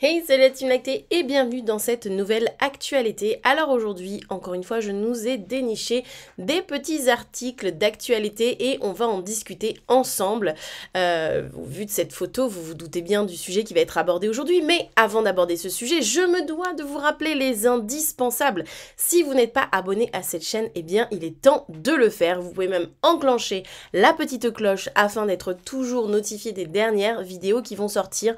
Hey, salut la team Lactée et bienvenue dans cette nouvelle actualité. Alors aujourd'hui, encore une fois, je nous ai déniché des petits articles d'actualité et on va en discuter ensemble. Vu de cette photo, vous vous doutez bien du sujet qui va être abordé aujourd'hui, mais avant d'aborder ce sujet, je me dois de vous rappeler les indispensables. Si vous n'êtes pas abonné à cette chaîne, eh bien il est temps de le faire. Vous pouvez même enclencher la petite cloche afin d'être toujours notifié des dernières vidéos qui vont sortir.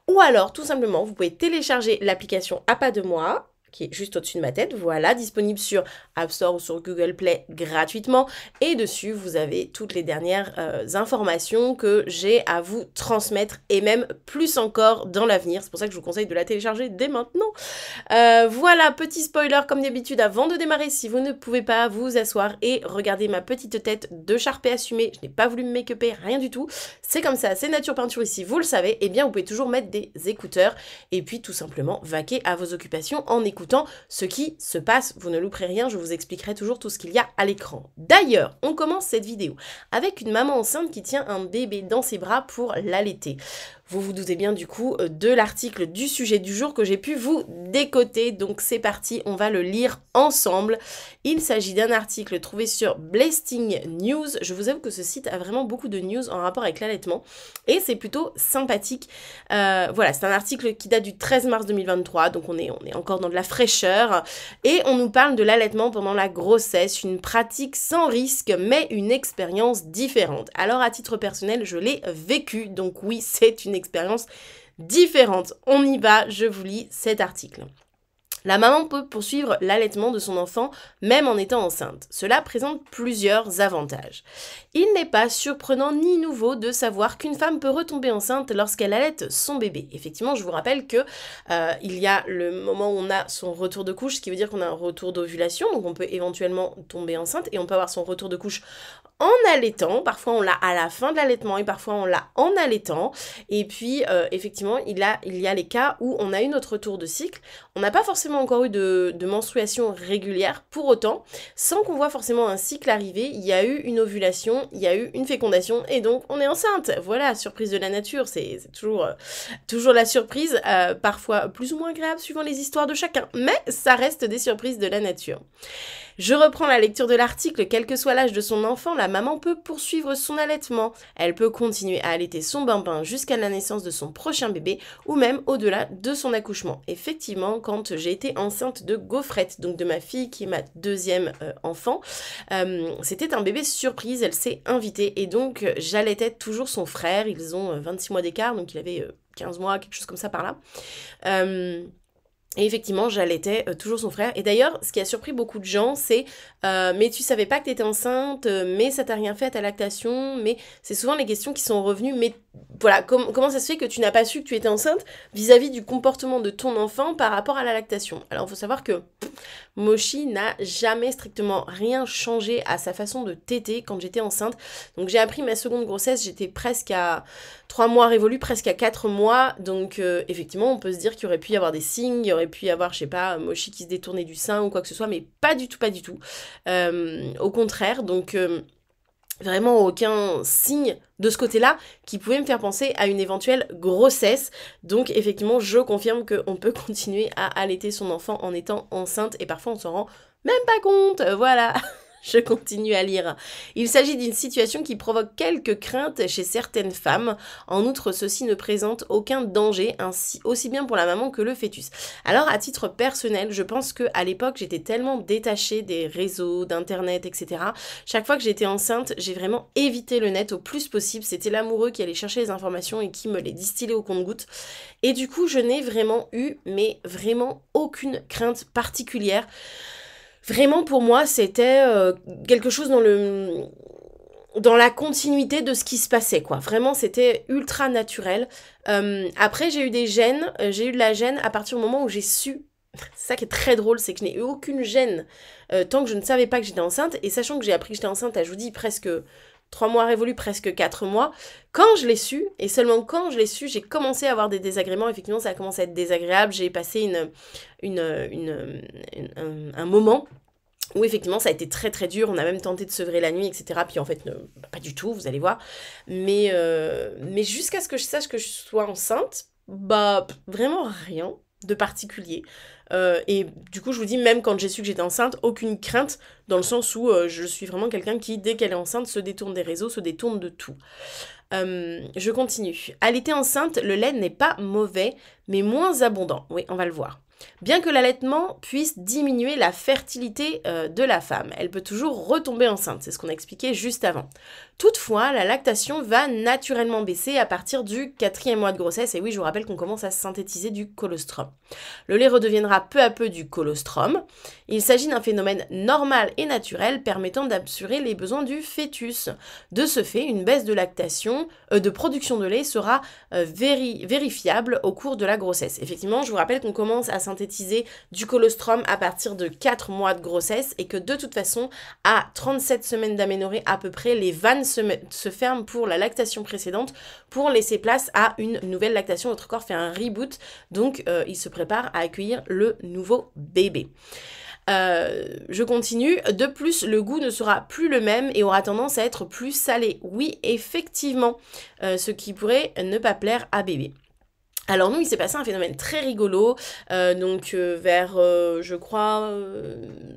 Ou alors, tout simplement, vous pouvez télécharger l'application À pas de moi, qui est juste au-dessus de ma tête, voilà, disponible sur App Store ou sur Google Play gratuitement. Et dessus, vous avez toutes les dernières informations que j'ai à vous transmettre et même plus encore dans l'avenir. C'est pour ça que je vous conseille de la télécharger dès maintenant. Voilà, petit spoiler comme d'habitude avant de démarrer, si vous ne pouvez pas vous asseoir et regarder ma petite tête de Sharpay assumée, je n'ai pas voulu me make-upper, rien du tout. C'est comme ça, c'est nature peinture ici, vous le savez, et eh bien vous pouvez toujours mettre des écouteurs et puis tout simplement vaquer à vos occupations en écoutant ce qui se passe. Vous ne louperez rien, je vous expliquerai toujours tout ce qu'il y a à l'écran. D'ailleurs, on commence cette vidéo avec une maman enceinte qui tient un bébé dans ses bras pour l'allaiter. Vous vous doutez bien du coup de l'article du sujet du jour que j'ai pu vous décoter. Donc c'est parti, on va le lire ensemble. Il s'agit d'un article trouvé sur Blasting News. Je vous avoue que ce site a vraiment beaucoup de news en rapport avec l'allaitement et c'est plutôt sympathique. Voilà, c'est un article qui date du 13 mars 2023, donc on est encore dans de la fraîcheur. Et on nous parle de l'allaitement pendant la grossesse, une pratique sans risque mais une expérience différente. Alors à titre personnel, je l'ai vécu, donc oui, c'est une expérience différente. On y va, je vous lis cet article. La maman peut poursuivre l'allaitement de son enfant même en étant enceinte. Cela présente plusieurs avantages. Il n'est pas surprenant ni nouveau de savoir qu'une femme peut retomber enceinte lorsqu'elle allaite son bébé. Effectivement, je vous rappelle que il y a le moment où on a son retour de couche, ce qui veut dire qu'on a un retour d'ovulation, donc on peut éventuellement tomber enceinte et on peut avoir son retour de couche en allaitant. Parfois on l'a à la fin de l'allaitement et parfois on l'a en allaitant. Et puis effectivement, il y a les cas où on a eu notre retour de cycle. On n'a pas forcément encore eu de menstruation régulière. Pour autant, sans qu'on voit forcément un cycle arriver, il y a eu une ovulation, il y a eu une fécondation et donc on est enceinte. Voilà, surprise de la nature, c'est toujours la surprise, parfois plus ou moins agréable suivant les histoires de chacun, mais ça reste des surprises de la nature. Je reprends la lecture de l'article. Quel que soit l'âge de son enfant, la maman peut poursuivre son allaitement. Elle peut continuer à allaiter son bambin jusqu'à la naissance de son prochain bébé ou même au-delà de son accouchement. Effectivement, quand j'ai été enceinte de Gaufrette, donc de ma fille qui est ma deuxième enfant, c'était un bébé surprise, elle s'est invitée et donc j'allaitais toujours son frère. Ils ont 26 mois d'écart, donc il avait 15 mois, quelque chose comme ça par là. Et effectivement, j'allaitais toujours son frère. Et d'ailleurs, ce qui a surpris beaucoup de gens, c'est mais tu savais pas que t'étais enceinte, mais ça t'a rien fait à ta lactation, mais c'est souvent les questions qui sont revenues, mais voilà, comment ça se fait que tu n'as pas su que tu étais enceinte vis-à-vis du comportement de ton enfant par rapport à la lactation. Alors, il faut savoir que Moshi n'a jamais strictement rien changé à sa façon de téter quand j'étais enceinte. Donc j'ai appris ma seconde grossesse, j'étais presque à 3 mois révolus, presque à 4 mois. Donc effectivement, on peut se dire qu'il y aurait pu y avoir des signes, il y aurait pu y avoir, je sais pas, Moshi qui se détournait du sein ou quoi que ce soit, mais pas du tout, pas du tout. Au contraire, donc vraiment aucun signe de ce côté-là qui pouvait me faire penser à une éventuelle grossesse. Donc effectivement, je confirme qu'on peut continuer à allaiter son enfant en étant enceinte et parfois on s'en rend même pas compte. Voilà. Je continue à lire. Il s'agit d'une situation qui provoque quelques craintes chez certaines femmes. En outre, ceci ne présente aucun danger, aussi bien pour la maman que le fœtus. Alors, à titre personnel, je pense qu'à l'époque, j'étais tellement détachée des réseaux, d'internet, etc. Chaque fois que j'étais enceinte, j'ai vraiment évité le net au plus possible. C'était l'amoureux qui allait chercher les informations et qui me les distillait au compte-gouttes. Et du coup, je n'ai vraiment eu, mais vraiment aucune crainte particulière. Vraiment, pour moi, c'était quelque chose dans la continuité de ce qui se passait, quoi. Vraiment, c'était ultra naturel. Après, j'ai eu des gènes. J'ai eu de la gêne à partir du moment où j'ai su. C'est ça qui est très drôle, c'est que je n'ai eu aucune gêne tant que je ne savais pas que j'étais enceinte. Et sachant que j'ai appris que j'étais enceinte, je vous dis, presque 3 mois révolus, presque 4 mois. Quand je l'ai su, et seulement quand je l'ai su, j'ai commencé à avoir des désagréments. Effectivement, ça a commencé à être désagréable. J'ai passé un moment où effectivement ça a été très très dur, on a même tenté de sevrer la nuit, etc. Puis en fait, pas du tout, vous allez voir. Mais jusqu'à ce que je sache que je sois enceinte, Bah, vraiment rien de particulier. Et du coup, je vous dis, même quand j'ai su que j'étais enceinte, aucune crainte, dans le sens où je suis vraiment quelqu'un qui, dès qu'elle est enceinte, se détourne des réseaux, se détourne de tout. Je continue. À l'été enceinte, le lait n'est pas mauvais, mais moins abondant. Oui, on va le voir. Bien que l'allaitement puisse diminuer la fertilité de la femme, elle peut toujours retomber enceinte, c'est ce qu'on a expliqué juste avant. Toutefois, la lactation va naturellement baisser à partir du 4e mois de grossesse, et oui, je vous rappelle qu'on commence à synthétiser du colostrum. Le lait redeviendra peu à peu du colostrum. Il s'agit d'un phénomène normal et naturel permettant d'assurer les besoins du fœtus. De ce fait, une baisse de lactation, de production de lait sera vérifiable au cours de la grossesse. Effectivement, je vous rappelle qu'on commence à synthétiser du colostrum à partir de 4 mois de grossesse et que de toute façon, à 37 semaines d'aménorrhée à peu près, les vannes se ferment pour la lactation précédente pour laisser place à une nouvelle lactation. Votre corps fait un reboot, donc il se prépare à accueillir le nouveau bébé. Je continue. De plus, le goût ne sera plus le même et aura tendance à être plus salé. Oui, effectivement, ce qui pourrait ne pas plaire à bébé. Alors nous, il s'est passé un phénomène très rigolo, vers, je crois,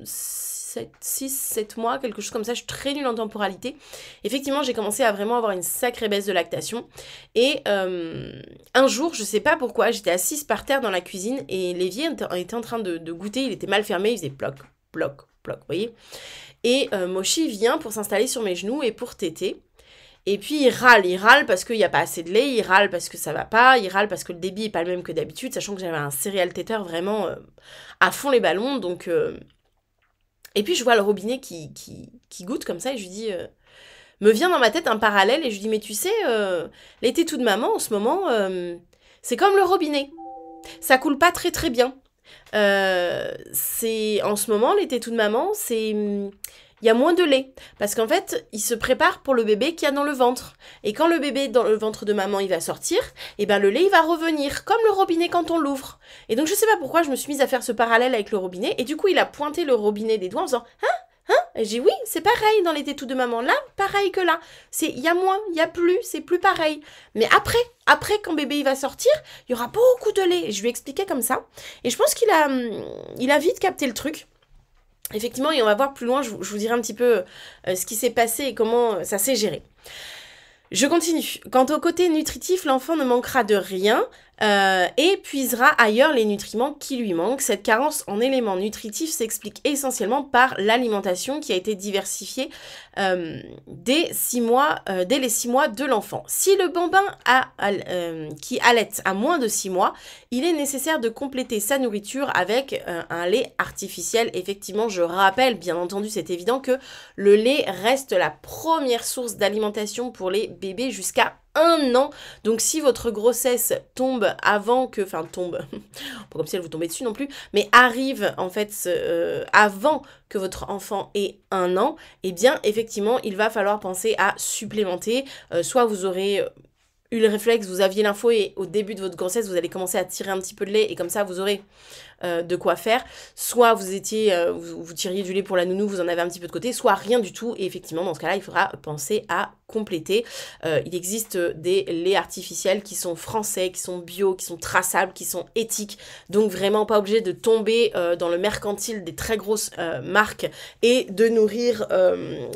6-7 mois, quelque chose comme ça, je suis très nulle en temporalité. Effectivement, j'ai commencé à vraiment avoir une sacrée baisse de lactation. Et un jour, je sais pas pourquoi, j'étais assise par terre dans la cuisine et l'évier était en train de goûter, il était mal fermé, il faisait ploc, ploc, ploc, vous voyez. Et Mochi vient pour s'installer sur mes genoux et pour téter. Et puis il râle parce qu'il n'y a pas assez de lait, il râle parce que ça va pas, il râle parce que le débit n'est pas le même que d'habitude, sachant que j'avais un céréal téter vraiment à fond les ballons, donc... Et puis je vois le robinet qui goûte comme ça et je lui dis... Me vient dans ma tête un parallèle et je lui dis, mais tu sais, les tétous de maman en ce moment, c'est comme le robinet, ça coule pas très très bien. C'est en ce moment, les tétous de maman, c'est... Il y a moins de lait. Parce qu'en fait, il se prépare pour le bébé qu'il y a dans le ventre. Et quand le bébé dans le ventre de maman, il va sortir, et ben le lait, il va revenir. Comme le robinet quand on l'ouvre. Et donc, je sais pas pourquoi je me suis mise à faire ce parallèle avec le robinet. Et du coup, il a pointé le robinet des doigts en disant, hein? Et j'ai dit, oui, c'est pareil dans les tétous de maman. Là, pareil que là. Il y a moins, il y a plus, c'est plus pareil. Mais après, quand bébé il va sortir, il y aura beaucoup de lait. Et je lui ai expliqué comme ça. Et je pense qu'il a vite capté le truc. Effectivement, et on va voir plus loin, je vous dirai un petit peu ce qui s'est passé et comment ça s'est géré. Je continue. Quant au côté nutritif, l'enfant ne manquera de rien et puisera ailleurs les nutriments qui lui manquent. Cette carence en éléments nutritifs s'explique essentiellement par l'alimentation qui a été diversifiée dès les 6 mois de l'enfant. Si le bambin qui allaite a moins de 6 mois, il est nécessaire de compléter sa nourriture avec un lait artificiel. Effectivement, je rappelle, bien entendu, c'est évident que le lait reste la première source d'alimentation pour les bébés jusqu'à 1 an. Donc si votre grossesse tombe avant que... Enfin tombe, pas comme si elle vous tombait dessus non plus, mais arrive en fait avant que votre enfant ait 1 an, eh bien effectivement il va falloir penser à supplémenter. Soit vous aurez... eu le réflexe, vous aviez l'info et au début de votre grossesse, vous allez commencer à tirer un petit peu de lait et comme ça, vous aurez de quoi faire. Soit vous tiriez du lait pour la nounou, vous en avez un petit peu de côté, soit rien du tout. Et effectivement, dans ce cas-là, il faudra penser à compléter. Il existe des laits artificiels qui sont français, qui sont bio, qui sont traçables, qui sont éthiques. Donc vraiment pas obligé de tomber dans le mercantile des très grosses marques et de nourrir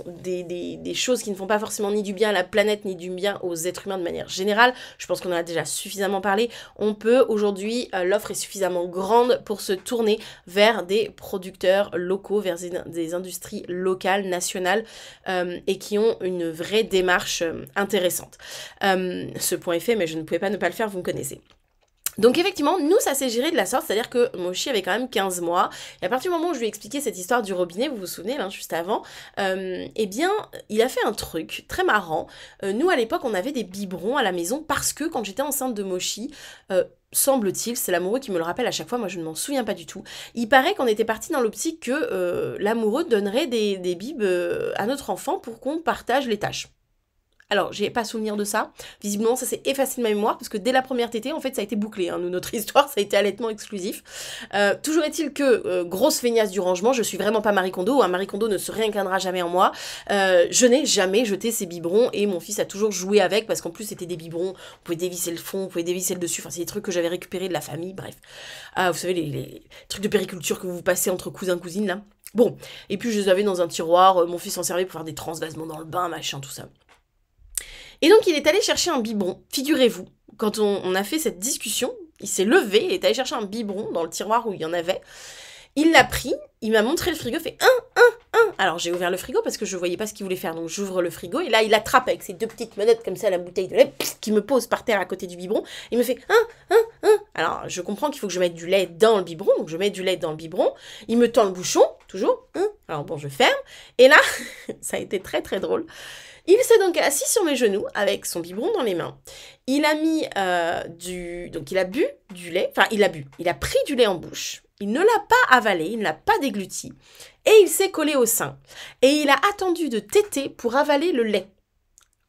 des choses qui ne font pas forcément ni du bien à la planète, ni du bien aux êtres humains de manière générale. Je pense qu'on en a déjà suffisamment parlé. On peut aujourd'hui, l'offre est suffisamment grande pour se tourner vers des producteurs locaux, vers des industries locales, nationales et qui ont une vraie démarche intéressante. Ce point est fait, mais je ne pouvais pas ne pas le faire, vous me connaissez. Donc effectivement, nous, ça s'est géré de la sorte, c'est-à-dire que Mochi avait quand même 15 mois, et à partir du moment où je lui ai expliqué cette histoire du robinet, vous vous souvenez, là, juste avant, eh bien, il a fait un truc très marrant. Nous, à l'époque, on avait des biberons à la maison, parce que quand j'étais enceinte de Mochi, semble-t-il, c'est l'amoureux qui me le rappelle à chaque fois, moi je ne m'en souviens pas du tout, il paraît qu'on était parti dans l'optique que l'amoureux donnerait des bibes à notre enfant pour qu'on partage les tâches. Alors, j'ai pas souvenir de ça. Visiblement, ça s'est effacé de ma mémoire parce que dès la première tétée, en fait, ça a été bouclé. Hein. Nous, notre histoire, ça a été allaitement exclusif. Toujours est-il que, grosse feignasse du rangement, je suis vraiment pas Marie Kondo. Hein. Marie Kondo ne se réincarnera jamais en moi. Je n'ai jamais jeté ces biberons et mon fils a toujours joué avec parce qu'en plus, c'était des biberons. On pouvait dévisser le fond, on pouvait dévisser le dessus. Enfin, c'est des trucs que j'avais récupérés de la famille. Bref. Vous savez, les trucs de périculture que vous passez entre cousins, cousines, là. Bon. Et puis, je les avais dans un tiroir. Mon fils s'en servait pour faire des transvasements dans le bain, machin, tout ça. Et donc, il est allé chercher un biberon. Figurez-vous, quand on a fait cette discussion, il s'est levé, il est allé chercher un biberon dans le tiroir où il y en avait. Il l'a pris, il m'a montré le frigo, il fait un. Alors, j'ai ouvert le frigo parce que je voyais pas ce qu'il voulait faire. Donc, j'ouvre le frigo et là, il attrape avec ses deux petites menottes comme ça la bouteille de lait qui me pose par terre à côté du biberon. Il me fait un. Alors, je comprends qu'il faut que je mette du lait dans le biberon. Donc, je mets du lait dans le biberon. Il me tend le bouchon, toujours. Alors, bon, je ferme. Et là, ça a été très, très drôle. Il s'est donc assis sur mes genoux avec son biberon dans les mains. Il a mis donc il a bu du lait, enfin il a pris du lait en bouche. Il ne l'a pas avalé, il ne l'a pas dégluti. Et il s'est collé au sein. Et il a attendu de téter pour avaler le lait.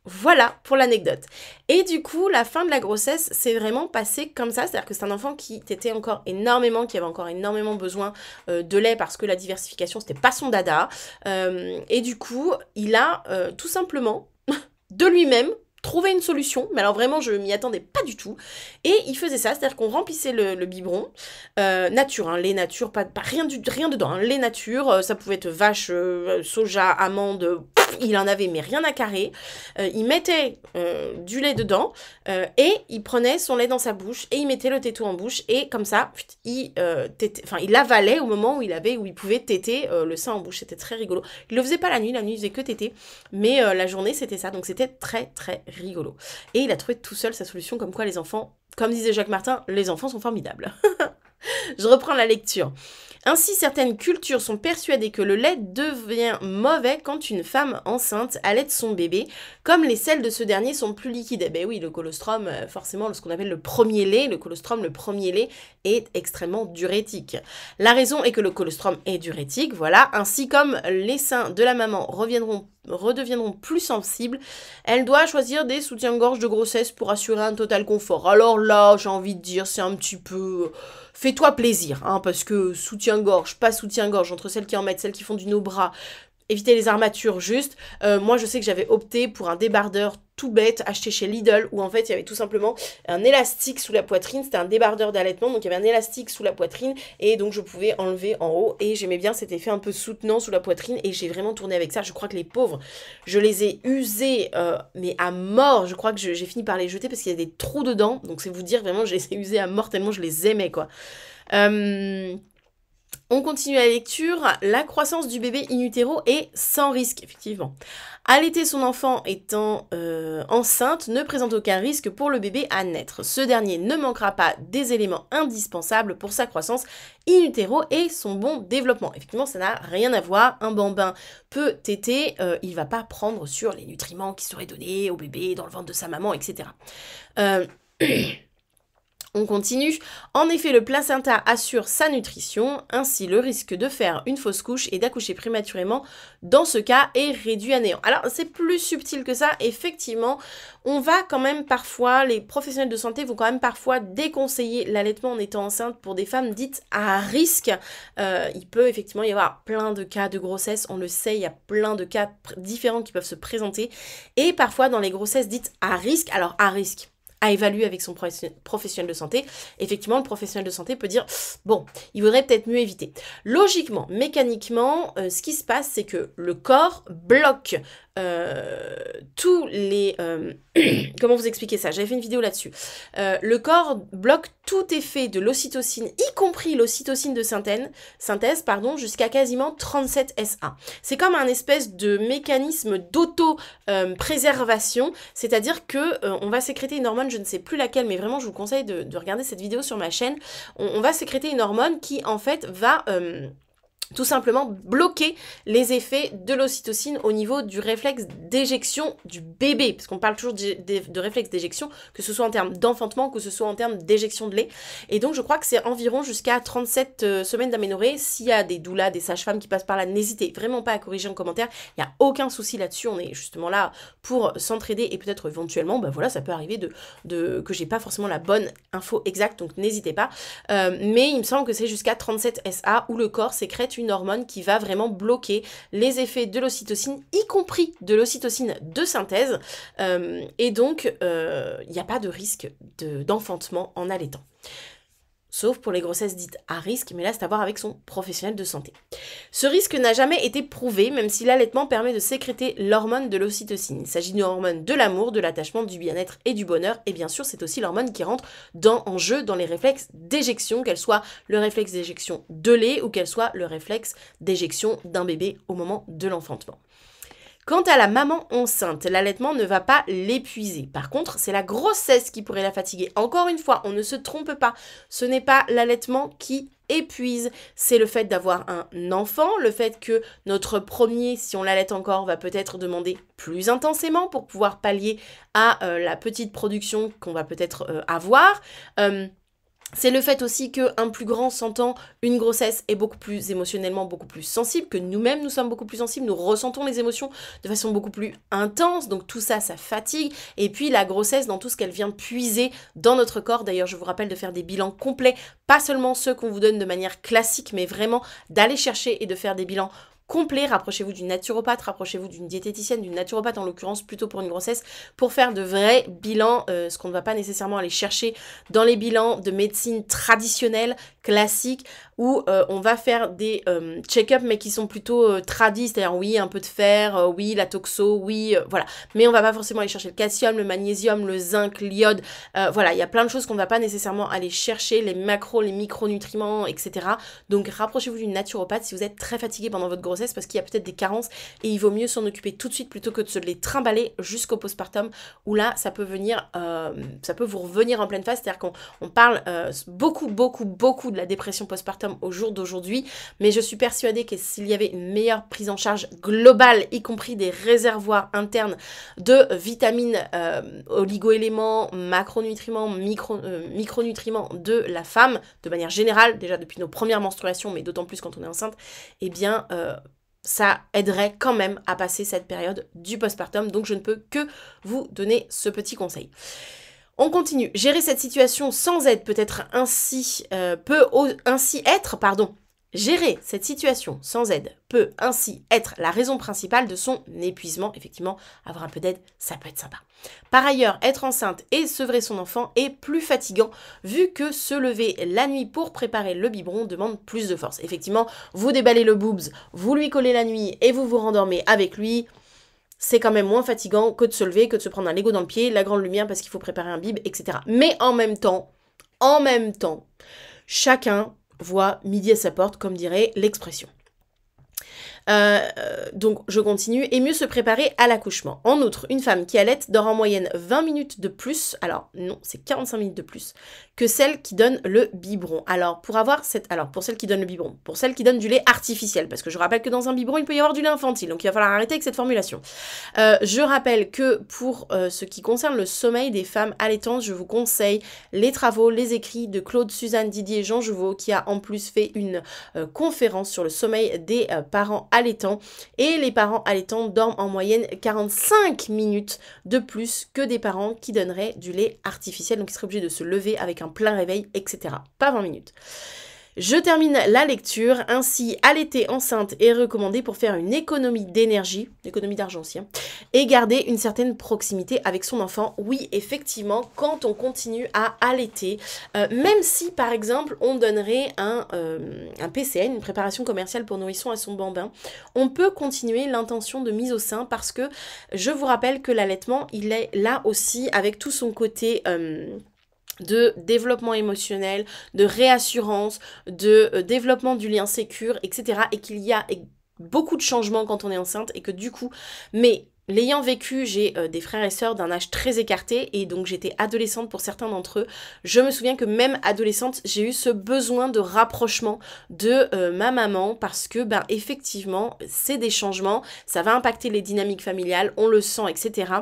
Voilà pour l'anecdote. Et du coup, la fin de la grossesse s'est vraiment passée comme ça. C'est-à-dire que c'est un enfant qui tétait encore énormément, qui avait encore énormément besoin de lait parce que la diversification, c'était pas son dada. Et du coup, il a tout simplement, de lui-même, trouvé une solution. Mais alors vraiment, je m'y attendais pas du tout. Et il faisait ça, c'est-à-dire qu'on remplissait le biberon, nature, hein, lait nature, pas rien dedans, hein, lait nature, ça pouvait être vache, soja, amande, il en avait mais rien à carrer. Il mettait du lait dedans et il prenait son lait dans sa bouche et il mettait le téton en bouche et comme ça, il avalait au moment où il pouvait téter le sein en bouche. C'était très rigolo. Il le faisait pas la nuit il faisait que téter, mais la journée c'était ça, donc c'était très très rigolo. Et il a trouvé tout seul sa solution, comme quoi les enfants, comme disait Jacques Martin, les enfants sont formidables. Je reprends la lecture. Ainsi, certaines cultures sont persuadées que le lait devient mauvais quand une femme enceinte allaite son bébé, comme les selles de ce dernier sont plus liquides. Eh ben oui, le colostrum, forcément, ce qu'on appelle le premier lait, le colostrum, le premier lait, est extrêmement diurétique. La raison est que le colostrum est diurétique, voilà, ainsi comme les seins de la maman redeviendront plus sensibles, elle doit choisir des soutiens-gorge de grossesse pour assurer un total confort. Alors là, j'ai envie de dire, c'est un petit peu... Fais-toi plaisir, hein, parce que soutien-gorge, pas soutien-gorge, entre celles qui en mettent, celles qui font du no-bras, éviter les armatures juste. Moi, je sais que j'avais opté pour un débardeur tout bête, acheté chez Lidl, où en fait, il y avait tout simplement un élastique sous la poitrine. C'était un débardeur d'allaitement, donc il y avait un élastique sous la poitrine, et donc je pouvais enlever en haut, et j'aimais bien cet effet un peu soutenant sous la poitrine, et j'ai vraiment tourné avec ça. Je crois que les pauvres, je les ai usés, mais à mort. Je crois que j'ai fini par les jeter parce qu'il y a des trous dedans, donc c'est vous dire, vraiment, je les ai usés à mort tellement je les aimais, quoi. On continue la lecture. La croissance du bébé in utero est sans risque, effectivement. Allaiter son enfant étant enceinte ne présente aucun risque pour le bébé à naître. Ce dernier ne manquera pas des éléments indispensables pour sa croissance in utero et son bon développement. Effectivement, ça n'a rien à voir. Un bambin peut téter, il ne va pas prendre sur les nutriments qui seraient donnés au bébé dans le ventre de sa maman, etc. On continue. En effet, le placenta assure sa nutrition, ainsi le risque de faire une fausse couche et d'accoucher prématurément, dans ce cas, est réduit à néant. Alors, c'est plus subtil que ça. Effectivement, on va quand même parfois, les professionnels de santé vont quand même parfois déconseiller l'allaitement en étant enceinte pour des femmes dites à risque. Il peut effectivement y avoir plein de cas de grossesse, on le sait, il y a plein de cas différents qui peuvent se présenter. Et parfois, dans les grossesses dites à risque, alors à risque, à évaluer avec son professionnel de santé, effectivement, le professionnel de santé peut dire « Bon, il vaudrait peut-être mieux éviter ». Logiquement, mécaniquement, ce qui se passe, c'est que le corps bloque tous les... comment vous expliquer ça? J'avais fait une vidéo là-dessus. Le corps bloque tout effet de l'ocytocine, y compris l'ocytocine de synthèse, jusqu'à quasiment 37 SA. C'est comme un espèce de mécanisme d'auto-préservation, c'est-à-dire que on va sécréter une hormone, je ne sais plus laquelle, mais vraiment je vous conseille de regarder cette vidéo sur ma chaîne. On va sécréter une hormone qui en fait va tout simplement bloquer les effets de l'ocytocine au niveau du réflexe d'éjection du bébé, parce qu'on parle toujours de réflexe d'éjection, que ce soit en termes d'enfantement, que ce soit en termes d'éjection de lait, et donc je crois que c'est environ jusqu'à 37 semaines d'aménorrhée. S'il y a des doulas, des sages-femmes qui passent par là, n'hésitez vraiment pas à corriger en commentaire, il n'y a aucun souci là-dessus, on est justement là pour s'entraider, et peut-être éventuellement, bah voilà, ça peut arriver que j'ai pas forcément la bonne info exacte, donc n'hésitez pas, mais il me semble que c'est jusqu'à 37 SA où le corps sécrète une hormone qui va vraiment bloquer les effets de l'ocytocine, y compris de l'ocytocine de synthèse, et donc il n'y a pas de risque d'enfantement en allaitant. Sauf pour les grossesses dites à risque, mais là c'est à voir avec son professionnel de santé. Ce risque n'a jamais été prouvé, même si l'allaitement permet de sécréter l'hormone de l'ocytocine. Il s'agit d'une hormone de l'amour, de l'attachement, du bien-être et du bonheur, et bien sûr c'est aussi l'hormone qui rentre en jeu dans les réflexes d'éjection, qu'elle soit le réflexe d'éjection de lait ou qu'elle soit le réflexe d'éjection d'un bébé au moment de l'enfantement. Quant à la maman enceinte, l'allaitement ne va pas l'épuiser. Par contre, c'est la grossesse qui pourrait la fatiguer. Encore une fois, on ne se trompe pas. Ce n'est pas l'allaitement qui épuise. C'est le fait d'avoir un enfant, le fait que notre premier, si on l'allaite encore, va peut-être demander plus intensément pour pouvoir pallier à la petite production qu'on va peut-être avoir. C'est le fait aussi qu'un plus grand sentant une grossesse est beaucoup plus émotionnellement beaucoup plus sensible, que nous-mêmes nous sommes beaucoup plus sensibles, nous ressentons les émotions de façon beaucoup plus intense, donc tout ça, ça fatigue. Et puis la grossesse dans tout ce qu'elle vient puiser dans notre corps. D'ailleurs, je vous rappelle de faire des bilans complets, pas seulement ceux qu'on vous donne de manière classique, mais vraiment d'aller chercher et de faire des bilans complet. Rapprochez-vous d'une naturopathe, rapprochez-vous d'une diététicienne, d'une naturopathe en l'occurrence plutôt pour une grossesse, pour faire de vrais bilans, ce qu'on ne va pas nécessairement aller chercher dans les bilans de médecine traditionnelle, classique, où on va faire des check-up mais qui sont plutôt tradis, c'est-à-dire oui, un peu de fer, oui, la toxo, oui, voilà. Mais on va pas forcément aller chercher le calcium, le magnésium, le zinc, l'iode, voilà, il y a plein de choses qu'on ne va pas nécessairement aller chercher, les macros, les micronutriments, etc. Donc rapprochez-vous d'une naturopathe si vous êtes très fatigué pendant votre grossesse, parce qu'il y a peut-être des carences et il vaut mieux s'en occuper tout de suite plutôt que de se les trimballer jusqu'au postpartum, où là ça peut venir, ça peut vous revenir en pleine face. C'est-à-dire qu'on parle beaucoup de la dépression postpartum au jour d'aujourd'hui, mais je suis persuadée que s'il y avait une meilleure prise en charge globale, y compris des réservoirs internes de vitamines, oligo-éléments, macronutriments, micronutriments de la femme, de manière générale, déjà depuis nos premières menstruations, mais d'autant plus quand on est enceinte, eh bien ça aiderait quand même à passer cette période du postpartum. Donc je ne peux que vous donner ce petit conseil. On continue. Gérer cette situation sans aide Gérer cette situation sans aide peut ainsi être la raison principale de son épuisement. Effectivement, avoir un peu d'aide, ça peut être sympa. Par ailleurs, être enceinte et sevrer son enfant est plus fatigant vu que se lever la nuit pour préparer le biberon demande plus de force. Effectivement, vous déballez le boobs, vous lui collez la nuit et vous vous rendormez avec lui. C'est quand même moins fatigant que de se lever, que de se prendre un Lego dans le pied, la grande lumière parce qu'il faut préparer un bib, etc. Mais en même temps, chacun voit midi à sa porte, comme dirait l'expression. Donc je continue, et mieux se préparer à l'accouchement. En outre, une femme qui allaite dort en moyenne 20 minutes de plus, alors non, c'est 45 minutes de plus, que celle qui donne le biberon. Alors pour celle qui donne le biberon, pour celle qui donne du lait artificiel, parce que je rappelle que dans un biberon, il peut y avoir du lait infantile, donc il va falloir arrêter avec cette formulation. Je rappelle que pour ce qui concerne le sommeil des femmes allaitantes, je vous conseille les travaux, les écrits de Claude, Suzanne, Didier et Jean Jouveau, qui a en plus fait une conférence sur le sommeil des parents allaitants. Et les parents allaitants dorment en moyenne 45 minutes de plus que des parents qui donneraient du lait artificiel, donc ils seraient obligés de se lever avec un plein réveil, etc. Pas 20 minutes. Je termine la lecture. Ainsi, allaiter enceinte est recommandé pour faire une économie d'énergie, économie d'argent aussi, et garder une certaine proximité avec son enfant. Oui, effectivement, quand on continue à allaiter, même si par exemple on donnerait un PCN, une préparation commerciale pour nourrisson à son bambin, on peut continuer l'intention de mise au sein, parce que je vous rappelle que l'allaitement, il est là aussi avec tout son côté de développement émotionnel, de réassurance, de développement du lien sécure, etc. Et qu'il y a beaucoup de changements quand on est enceinte, et que du coup, mais l'ayant vécu, j'ai des frères et sœurs d'un âge très écarté et donc j'étais adolescente pour certains d'entre eux. Je me souviens que même adolescente, j'ai eu ce besoin de rapprochement de ma maman parce que ben effectivement, c'est des changements, ça va impacter les dynamiques familiales, on le sent, etc.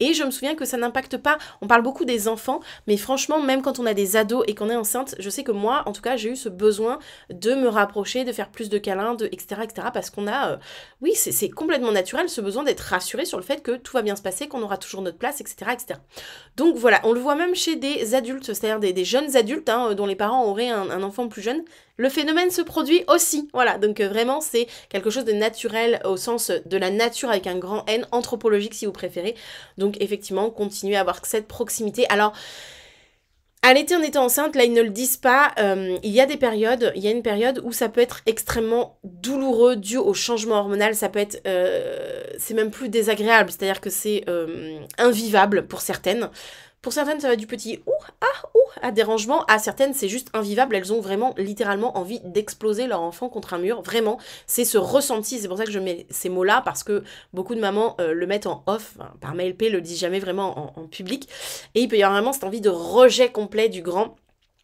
Et je me souviens que ça n'impacte pas, on parle beaucoup des enfants, mais franchement, même quand on a des ados et qu'on est enceinte, je sais que moi, en tout cas, j'ai eu ce besoin de me rapprocher, de faire plus de câlins, etc., parce qu'on a, oui, c'est complètement naturel, ce besoin d'être rassuré sur le fait que tout va bien se passer, qu'on aura toujours notre place, etc. Donc voilà, on le voit même chez des adultes, c'est-à-dire des jeunes adultes hein, dont les parents auraient un enfant plus jeune. Le phénomène se produit aussi, voilà, donc vraiment c'est quelque chose de naturel au sens de la nature avec un grand N, anthropologique si vous préférez. Donc effectivement, continuer à avoir cette proximité. Alors, à l'été en étant enceinte, là ils ne le disent pas, il y a une période où ça peut être extrêmement douloureux dû au changement hormonal, ça peut être, c'est même plus désagréable, c'est-à-dire que c'est invivable pour certaines. Pour certaines, ça va du petit à dérangement. À certaines, c'est juste invivable. Elles ont vraiment, littéralement, envie d'exploser leur enfant contre un mur. Vraiment, c'est ce ressenti. C'est pour ça que je mets ces mots-là, parce que beaucoup de mamans le mettent en off. Enfin, par MLP, le disent jamais vraiment en public. Et il peut y avoir vraiment cette envie de rejet complet du grand.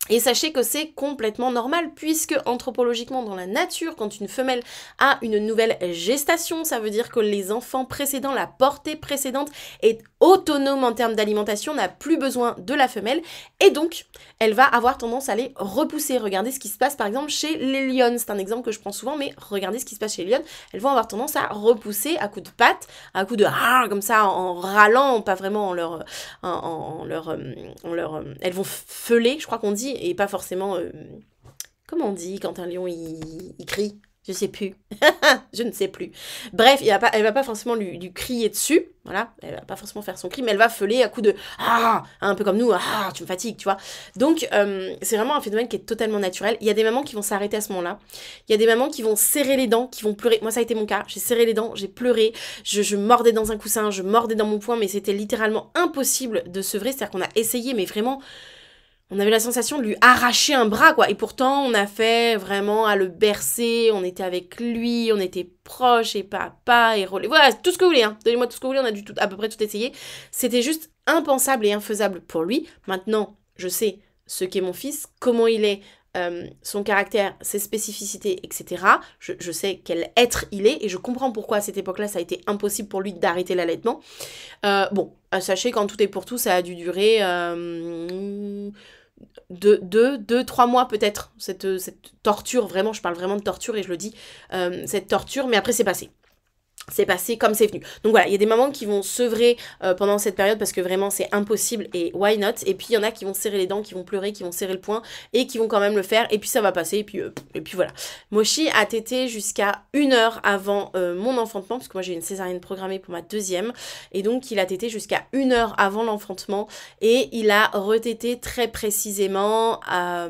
Et sachez que c'est complètement normal puisque anthropologiquement dans la nature, quand une femelle a une nouvelle gestation, ça veut dire que les enfants précédents, la portée précédente est autonome en termes d'alimentation, n'a plus besoin de la femelle et donc elle va avoir tendance à les repousser. Regardez ce qui se passe par exemple chez les lionnes, c'est un exemple que je prends souvent, mais regardez ce qui se passe chez les lionnes, elles vont avoir tendance à repousser à coups de pattes, à coups de comme ça en râlant, pas vraiment elles vont feuler, je crois qu'on dit, et pas forcément, comment on dit quand un lion il crie, je sais plus, je ne sais plus. Bref, elle va pas forcément lui crier dessus, voilà, elle va pas forcément faire son cri, mais elle va feuler à coups de un peu comme nous, tu me fatigues, tu vois. Donc c'est vraiment un phénomène qui est totalement naturel. Il y a des mamans qui vont s'arrêter à ce moment-là. Il y a des mamans qui vont serrer les dents, qui vont pleurer. Moi ça a été mon cas, j'ai serré les dents, j'ai pleuré, je mordais dans un coussin, je mordais dans mon poing, mais c'était littéralement impossible de sevrer, c'est-à-dire qu'on a essayé, mais vraiment on avait la sensation de lui arracher un bras, quoi. Et pourtant, on a fait vraiment à le bercer, on était avec lui, on était proches, et papa, et relais. Voilà, tout ce que vous voulez, hein. Donnez-moi tout ce que vous voulez, on a dû à peu près tout essayer. C'était juste impensable et infaisable pour lui. Maintenant, je sais ce qu'est mon fils, comment il est, son caractère, ses spécificités, etc. Je sais quel être il est, et je comprends pourquoi à cette époque-là, ça a été impossible pour lui d'arrêter l'allaitement. Sachez qu'en tout et pour tout, ça a dû durer... 3 mois peut-être, cette torture, vraiment, je parle vraiment de torture et je le dis, cette torture, mais après c'est passé. C'est passé comme c'est venu. Donc voilà, il y a des mamans qui vont sevrer pendant cette période parce que vraiment c'est impossible et why not. Et puis il y en a qui vont serrer les dents, qui vont pleurer, qui vont serrer le poing et qui vont quand même le faire et puis ça va passer et puis voilà. Mochi a tété jusqu'à 1 heure avant mon enfantement parce que moi j'ai une césarienne programmée pour ma deuxième et donc il a tété jusqu'à 1 heure avant l'enfantement et il a retété très précisément à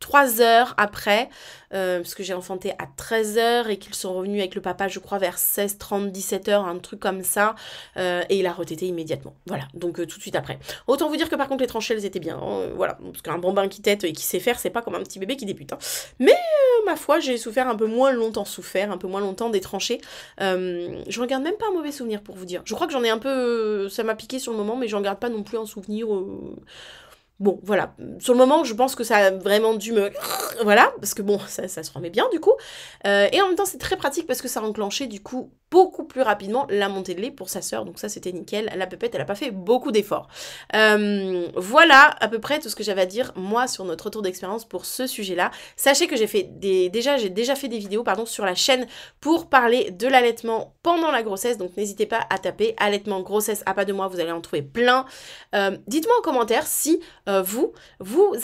3 heures après, parce que j'ai enfanté à 13h et qu'ils sont revenus avec le papa, je crois, vers 16h30, 17h, un truc comme ça, et il a retété immédiatement. Voilà, donc tout de suite après. Autant vous dire que par contre les tranchées, elles étaient bien, hein, voilà, parce qu'un bambin qui tète et qui sait faire, c'est pas comme un petit bébé qui débute. Hein. Mais ma foi, j'ai souffert un peu moins longtemps des tranchées. Je regarde même pas un mauvais souvenir pour vous dire. Je crois que j'en ai un peu, ça m'a piqué sur le moment, mais j'en garde pas non plus un souvenir... Bon, voilà. Sur le moment, je pense que ça a vraiment dû me... Voilà, parce que bon, ça se remet bien, du coup. Et en même temps, c'est très pratique parce que ça a enclenché, du coup, beaucoup plus rapidement la montée de lait pour sa sœur. Donc ça, c'était nickel. La pépette, elle a pas fait beaucoup d'efforts. Voilà, à peu près tout ce que j'avais à dire, moi, sur notre retour d'expérience pour ce sujet-là. Sachez que j'ai déjà fait des vidéos, sur la chaîne pour parler de l'allaitement pendant la grossesse. Donc n'hésitez pas à taper allaitement grossesse à pas de mois, vous allez en trouver plein. Dites-moi en commentaire si... vous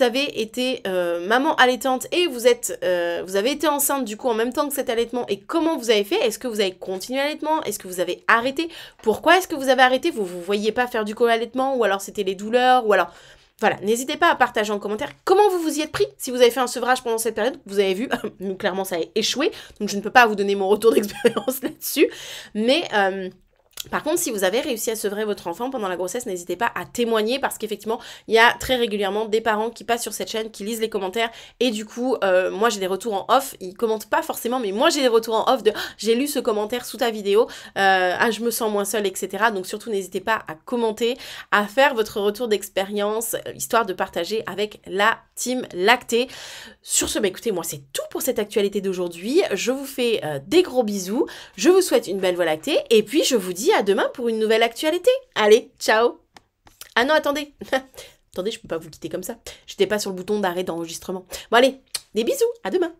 avez été maman allaitante et vous avez été enceinte du coup en même temps que cet allaitement et comment vous avez fait? Est-ce que vous avez continué l'allaitement? Est-ce que vous avez arrêté? Pourquoi est-ce que vous avez arrêté? Vous voyez pas faire du co-allaitement ou alors c'était les douleurs ou alors... Voilà, n'hésitez pas à partager en commentaire comment vous vous y êtes pris, si vous avez fait un sevrage pendant cette période, vous avez vu, nous clairement ça a échoué, donc je ne peux pas vous donner mon retour d'expérience là-dessus, mais... Par contre, si vous avez réussi à sevrer votre enfant pendant la grossesse, n'hésitez pas à témoigner parce qu'effectivement, il y a très régulièrement des parents qui passent sur cette chaîne, qui lisent les commentaires et du coup, moi j'ai des retours en off, ils commentent pas forcément, mais moi j'ai des retours en off de j'ai lu ce commentaire sous ta vidéo, je me sens moins seule, etc. Donc surtout, n'hésitez pas à commenter, à faire votre retour d'expérience, histoire de partager avec la team lactée. Sur ce, bah écoutez, moi c'est tout pour cette actualité d'aujourd'hui. Je vous fais des gros bisous, je vous souhaite une belle voie lactée et puis je vous dis à demain pour une nouvelle actualité. Allez, ciao! Ah non, attendez. Attendez, je peux pas vous quitter comme ça. J'étais pas sur le bouton d'arrêt d'enregistrement. Bon allez, des bisous, à demain!